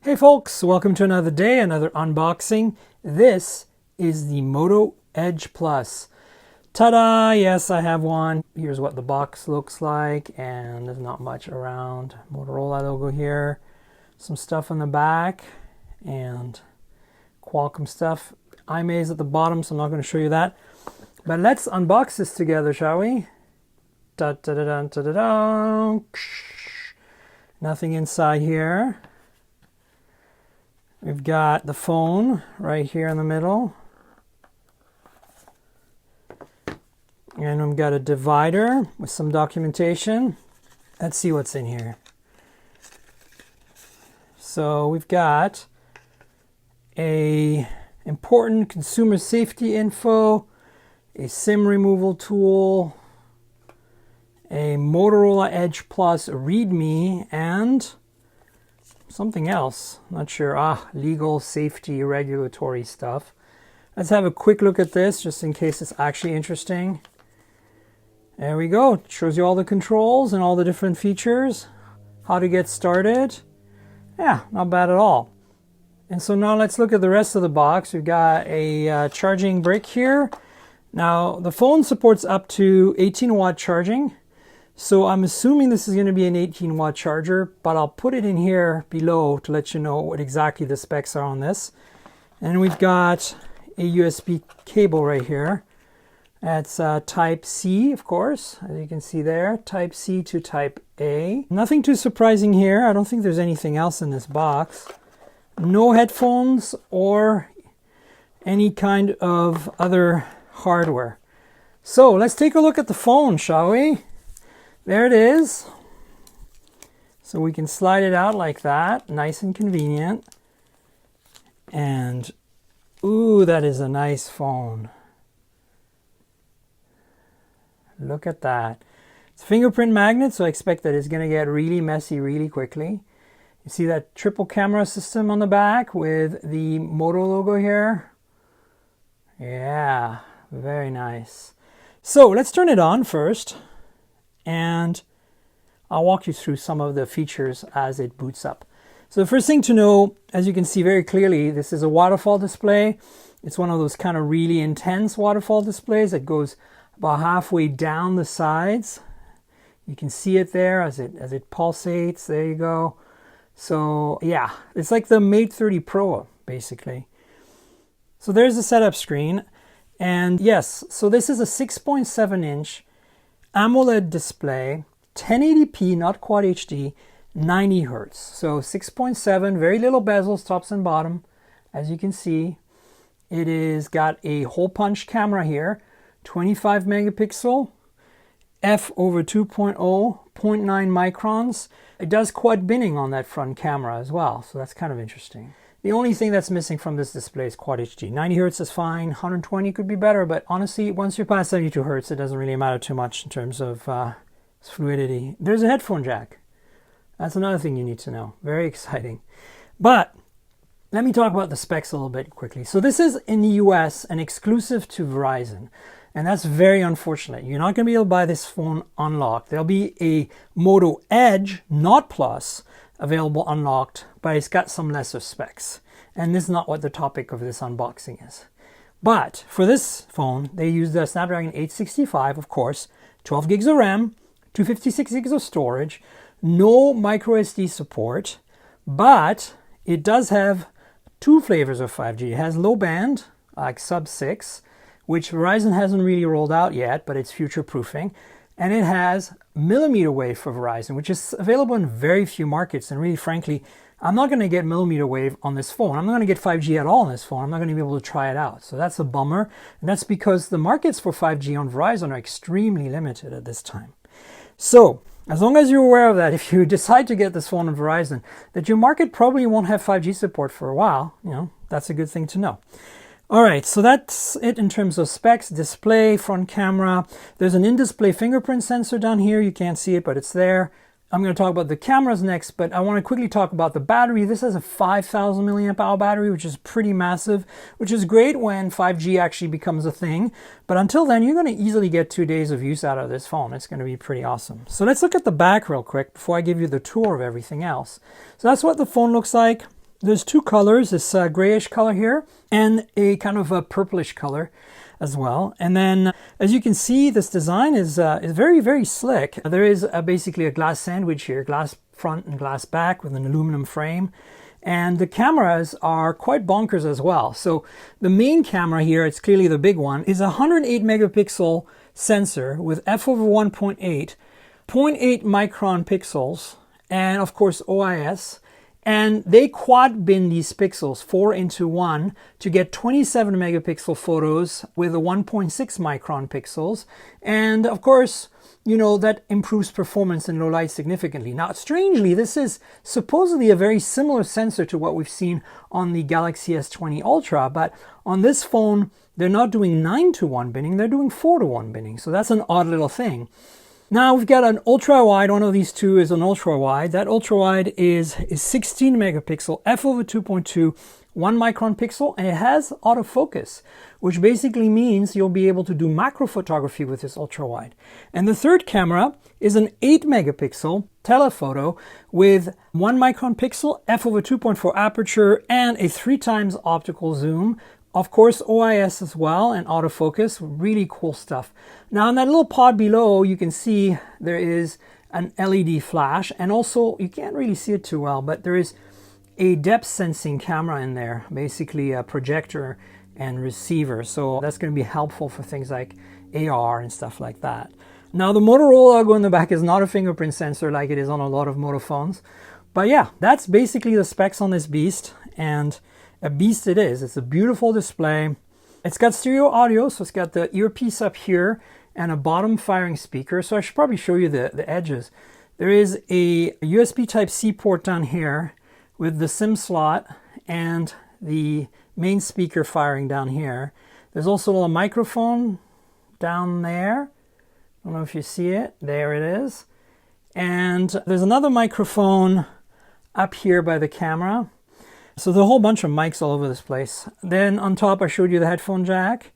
Hey folks, welcome to another day, another unboxing. This is the Moto Edge Plus. Ta-da! Yes, I have one. Here's what the box looks like, and there's not much around. Motorola logo here, some stuff on the back, and Qualcomm stuff. iMaze at the bottom, so I'm not going to show you that. But let's unbox this together, shall we? Da-da-da-da-da-da-da. Nothing inside here. We've got the phone right here in the middle. And we've got a divider with some documentation. Let's see what's in here. So we've got a important consumer safety info, a SIM removal tool, a Motorola Edge Plus README, and something else, not sure. Legal, safety, regulatory stuff. Let's have a quick look at this just in case it's actually interesting. There we go. It shows you all the controls and all the different features, how to get started. Yeah, not bad at all. And so now let's look at the rest of the box. We've got a charging brick here. Now the phone supports up to 18-watt charging. So I'm assuming this is going to be an 18-watt charger, but I'll put it in here below to let you know what exactly the specs are on this. And we've got a USB cable right here. That's Type C, of course, as you can see there, Type C to Type A. Nothing too surprising here. I don't think there's anything else in this box. No headphones or any kind of other hardware. So let's take a look at the phone, shall we? There it is. So we can slide it out like that, nice and convenient. And ooh, that is a nice phone. Look at that. It's a fingerprint magnet, so I expect that it's going to get really messy really quickly. You see that triple camera system on the back with the Moto logo here? Yeah, very nice. So let's turn it on first, and I'll walk you through some of the features as it boots up. So the first thing to know, as you can see very clearly, this is a waterfall display. It's one of those kind of really intense waterfall displays that goes about halfway down the sides. You can see it there as it pulsates. There you go. So yeah, it's like the Mate 30 Pro basically. So there's the setup screen, and yes, so this is a 6.7-inch AMOLED display, 1080p, not Quad HD, 90 Hertz. So 6.7, very little bezels, tops and bottom. As you can see, it is got a hole punch camera here, 25 megapixel, f over 2.0, 0.9 microns. It does quad binning on that front camera as well, so that's kind of interesting. The only thing that's missing from this display is Quad HD. 90 Hertz is fine, 120 could be better, but honestly, once you're past 72 Hertz, it doesn't really matter too much in terms of fluidity. There's a headphone jack. That's another thing you need to know. Very exciting. But let me talk about the specs a little bit quickly. So this is, in the US, an exclusive to Verizon. And that's very unfortunate. You're not going to be able to buy this phone unlocked. There'll be a Moto Edge, not Plus, available unlocked, but it's got some lesser specs. And this is not what the topic of this unboxing is. But for this phone, they use the Snapdragon 865, of course, 12 gigs of RAM, 256 gigs of storage, no micro SD support, but it does have two flavors of 5G. It has low band, like sub 6, which Verizon hasn't really rolled out yet, but it's future proofing. And it has millimeter wave for Verizon, which is available in very few markets. And really, frankly, I'm not going to get millimeter wave on this phone. I'm not going to get 5G at all on this phone. I'm not going to be able to try it out. So that's a bummer. And that's because the markets for 5G on Verizon are extremely limited at this time. So as long as you're aware of that, if you decide to get this phone on Verizon, that your market probably won't have 5G support for a while, that's a good thing to know. All right, so that's it in terms of specs. Display, front camera. There's an in-display fingerprint sensor down here. You can't see it, but it's there. I'm going to talk about the cameras next, but I want to quickly talk about the battery. This has a 5,000 milliamp hour battery, which is pretty massive, which is great when 5G actually becomes a thing. But until then, you're going to easily get 2 days of use out of this phone. It's going to be pretty awesome. So let's look at the back real quick before I give you the tour of everything else. So that's what the phone looks like. There's two colors, this grayish color here and a kind of a purplish color as well. And then as you can see, this design is very, very slick. There is basically a glass sandwich here, glass front and glass back with an aluminum frame. And the cameras are quite bonkers as well. So the main camera here, it's clearly the big one, is a 108 megapixel sensor with f/1.8, 0.8 micron pixels, and of course OIS. And they quad bin these pixels 4:1 to get 27 megapixel photos with a 1.6 micron pixels. And of course, you know, that improves performance in low light significantly. Now, strangely, this is supposedly a very similar sensor to what we've seen on the Galaxy S20 Ultra, but on this phone, they're not doing 9:1 binning, they're doing 4:1 binning. So that's an odd little thing. Now we've got an ultra wide. One of these two is an ultra wide. That ultra wide is 16 megapixel, f/2.2, 1 micron pixel, and it has autofocus, which basically means you'll be able to do macro photography with this ultra wide. And the third camera is an 8 megapixel telephoto with 1 micron pixel, f/2.4 aperture, and a 3 times optical zoom. Of course, OIS as well, and autofocus, really cool stuff. Now in that little pod below, you can see there is an LED flash, and also, you can't really see it too well, but there is a depth sensing camera in there, basically a projector and receiver. So that's going to be helpful for things like AR and stuff like that. Now the Motorola logo in the back is not a fingerprint sensor like it is on a lot of Moto phones. But yeah, that's basically the specs on this beast, and a beast it is. It's a beautiful display. It's got stereo audio, so it's got the earpiece up here and a bottom firing speaker. So I should probably show you the edges. There is a USB Type-C port down here with the SIM slot and the main speaker firing down here. There's also a little microphone down there. I don't know if you see it. There it is. And there's another microphone up here by the camera. So there's a whole bunch of mics all over this place. Then on top, I showed you the headphone jack,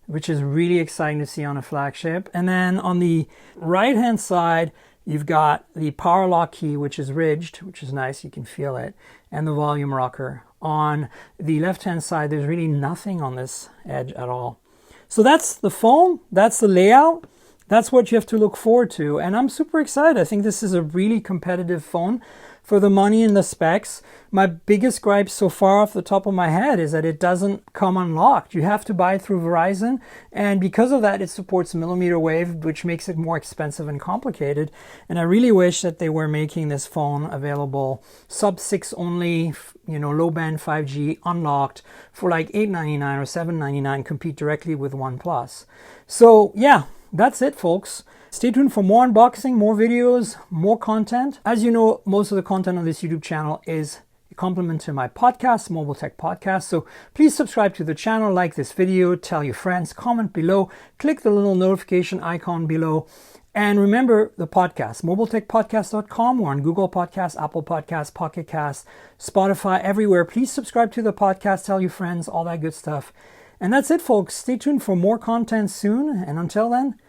which is really exciting to see on a flagship. And then on the right-hand side, you've got the power lock key, which is ridged, which is nice. You can feel it. And the volume rocker. On the left-hand side, there's really nothing on this Edge at all. So that's the phone. That's the layout. That's what you have to look forward to. And I'm super excited. I think this is a really competitive phone for the money and the specs. My biggest gripe so far off the top of my head is that it doesn't come unlocked. You have to buy it through Verizon, and because of that, it supports millimeter wave, which makes it more expensive and complicated. And I really wish that they were making this phone available sub-6 only, you know, low band 5G unlocked for like $8.99 or $7.99, compete directly with OnePlus. So yeah, that's it, folks. Stay tuned for more unboxing, more videos, more content. As you know, most of the content on this YouTube channel is a complement to my podcast, Mobile Tech Podcast. So please subscribe to the channel, like this video, tell your friends, comment below, click the little notification icon below. And remember the podcast, mobiletechpodcast.com. We're on Google Podcasts, Apple Podcasts, Pocket Casts, Spotify, everywhere. Please subscribe to the podcast, tell your friends, all that good stuff. And that's it, folks. Stay tuned for more content soon. And until then,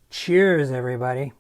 cheers, everybody.